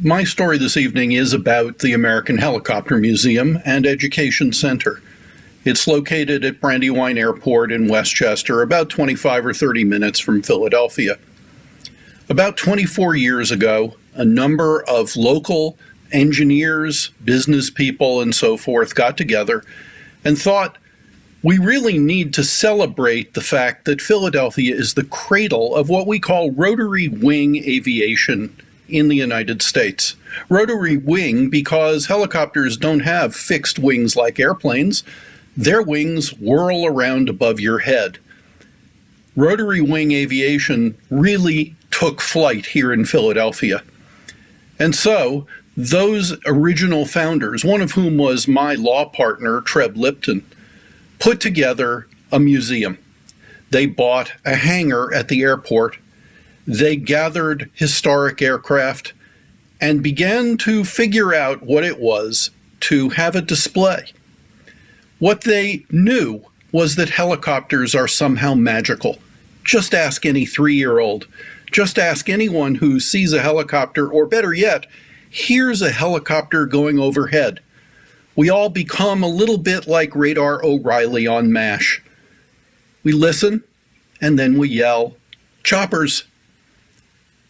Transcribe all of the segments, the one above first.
My story this evening is about the American Helicopter Museum and Education Center. It's located at Brandywine Airport in Westchester, about 25 or 30 minutes from Philadelphia. About 24 years ago, a number of local engineers, business people, and so forth got together and thought, we really need to celebrate the fact that Philadelphia is the cradle of what we call rotary wing aviation in the United States. Rotary wing because helicopters don't have fixed wings like airplanes. Their wings whirl around above your head. Rotary wing aviation really took flight here in Philadelphia. And so those original founders, one of whom was my law partner, Treb Lipton, put together a museum. They bought a hangar at the airport. They gathered historic aircraft and began to figure out what it was to have a display. What they knew was that helicopters are somehow magical. Just ask any 3-year-old. Just ask anyone who sees a helicopter, or better yet, hears a helicopter going overhead. We all become a little bit like Radar O'Reilly on MASH. We listen, and then we yell, "Choppers!"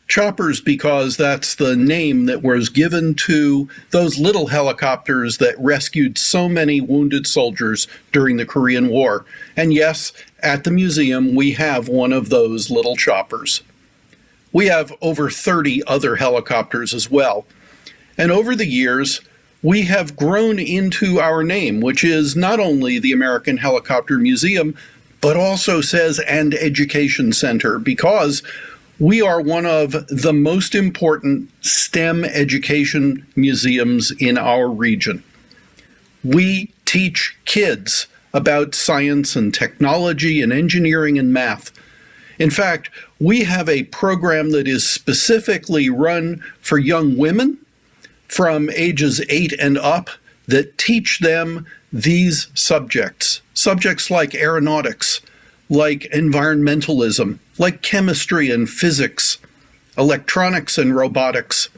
Choppers because that's the name that was given to those little helicopters that rescued so many wounded soldiers during the Korean War. And yes, at the museum, we have one of those little choppers. We have over 30 other helicopters as well. And over the years, we have grown into our name, which is not only the American Helicopter Museum, but also says and Education Center, because we are one of the most important STEM education museums in our region. We teach kids about science and technology and engineering and math. In fact, we have a program that is specifically run for young women from ages 8 and up that teach them these subjects. Subjects like aeronautics, like environmentalism, like chemistry and physics, electronics and robotics.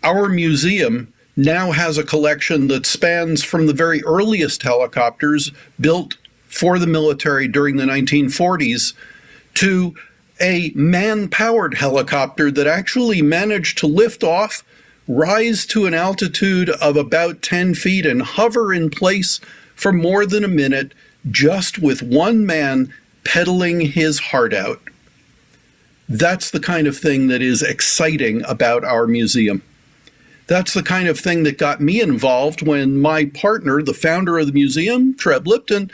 Our museum now has a collection that spans from the very earliest helicopters built for the military during the 1940s to a man-powered helicopter that actually managed to lift off, rise to an altitude of about 10 feet and hover in place for more than a minute, just with one man pedaling his heart out. That's the kind of thing that is exciting about our museum. That's the kind of thing that got me involved when my partner, the founder of the museum, Treb Lipton,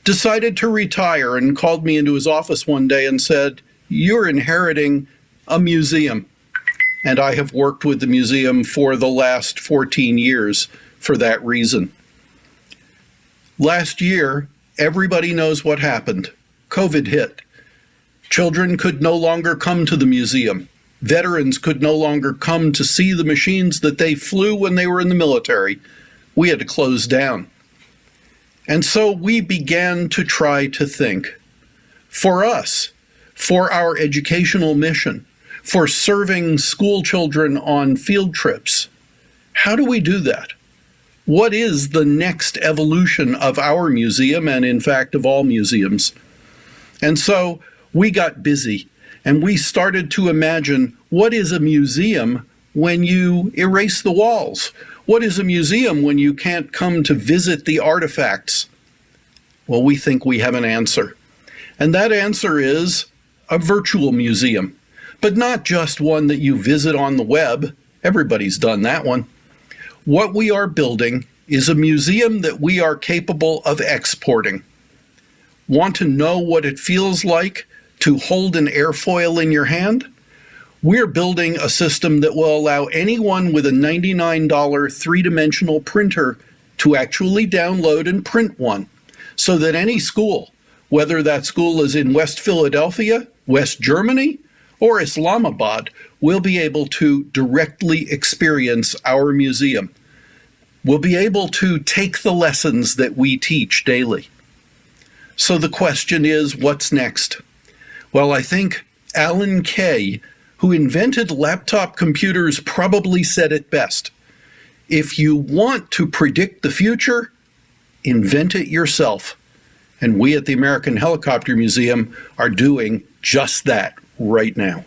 decided to retire and called me into his office one day and said, "You're inheriting a museum." And I have worked with the museum for the last 14 years for that reason. Last year, everybody knows what happened. COVID hit. Children could no longer come to the museum. Veterans could no longer come to see the machines that they flew when they were in the military. We had to close down. And so we began to try to think, for us, for our educational mission, for serving school children on field trips, how do we do that? What is the next evolution of our museum, and in fact of all museums? And so we got busy and we started to imagine, what is a museum when you erase the walls? What is a museum when you can't come to visit the artifacts? Well, we think we have an answer. And that answer is a virtual museum, but not just one that you visit on the web. Everybody's done that one. What we are building is a museum that we are capable of exporting. Want to know what it feels like to hold an airfoil in your hand? We're building a system that will allow anyone with a $99 three-dimensional printer to actually download and print one, so that any school, whether that school is in West Philadelphia, West Germany, or Islamabad, will be able to directly experience our museum. We'll be able to take the lessons that we teach daily. So the question is, what's next? Well, I think Alan Kay who invented laptop computers, probably said it best. If you want to predict the future, invent it yourself. And we at the American Helicopter Museum are doing just that right now.